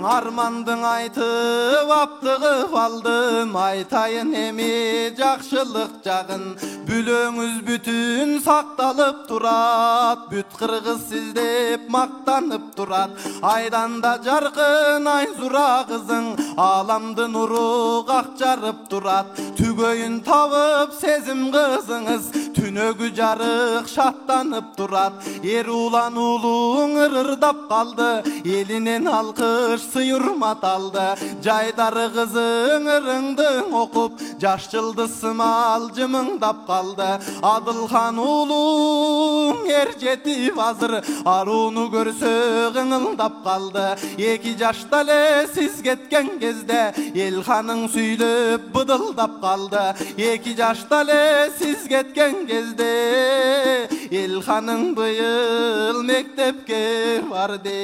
Armandың айтып аптығып алдым, айтайын эми жакшылык жагын. Бүлөңүз бүтүн сакталып турат, бүт кыргыз сиздеп мактанып турат. Айдан да жаркын айзура кызың, аламды нуру ак жарып турат. Түгөйүн табып сезим кызыңыз, түнөгү жарык шаттанып турат. Эр улан уулуң ырырдап калды, элинен алкыш сыйырмат алды. Жайдары кызың ырыңдың окуп, жаш жылдыз сымал жымыңдап калды. Адылхан уулуң эр жетип азыр, арууну көрсө кыңылдап калды. 2 жашта эле сиз кеткен кезде, Элханың сүйлөп быдылдап калды. 2 жашта эле сиз кеткен кезде, Элханың быйыл мектепке барды.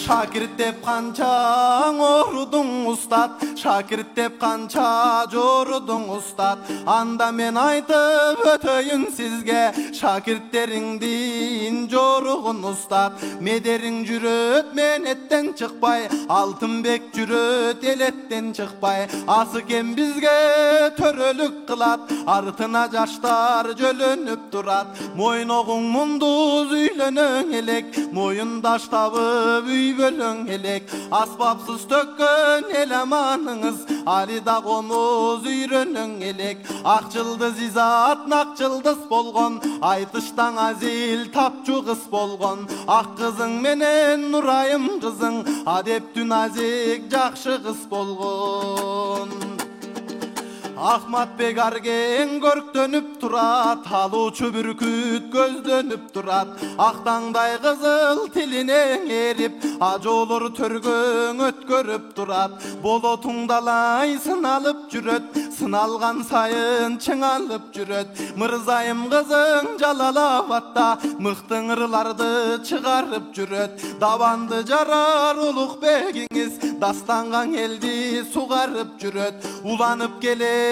Шакирт деп канча орудуң устат, шакирт деп канча жорудуң устат. Анда мен айтып өтөйүн сизге, шакирттериңдин жоругун устат. Медериң жүрөт менеттен чыкпай, Алтынбек жүрөт элеттен чыкпай. Асы кем бизге төрөлүк кылат, артына жаштар жөлөнүп турат. Мойногуң мундуз үйлөнөң элек, моюндаш табып үй бөлөң элек. Аспапсыз төккөн эл аманыңыз, Алида комуз үйрөнөң элек. Ак жылдыз изат нак жылдыз болгон, айтыштан азил тапчу кыз болгон. Ак кызың менен Нурайым кызың, адептүү назик жакшы кыз болгон. Ахматбек арген көрктөнүп турат, алуучу бүркүт көздөнүп турат. Актаңдай кызыл тилинен эрип, ажоолор төргөң өткөрүп турат. Болотуң далай сыналып жүрөт, сыналган сайын чыңалып жүрөт. Мырзайым кызың Жалалабадда, мыктың ырларды чыгарып жүрөт. Дабанды жарар улукбегиңиз, дастанган элди сугарып жүрөт. Уланып келет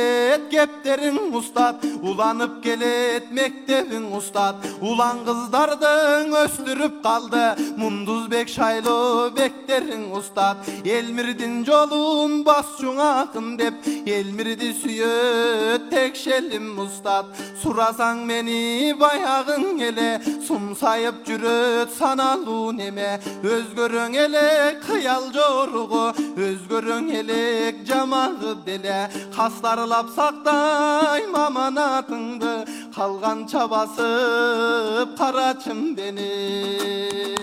кептериң устат, уланып келет мектебиң устат. Улан кыздардың өстүрүп калды, Мундузбек шайлоо бектериң устат. Элмирдин жолун басчуң акын деп, Элмирди сүйөт текшелим устат. Сурасаң мени баягың эле, сумсайып жүрөт саналуу неме. Өзгөрөң элек кыял жоругу, өзгөрөң элек жамагы деле. Кастарлап сактайм аманатыңды, калганча басып карачым бени.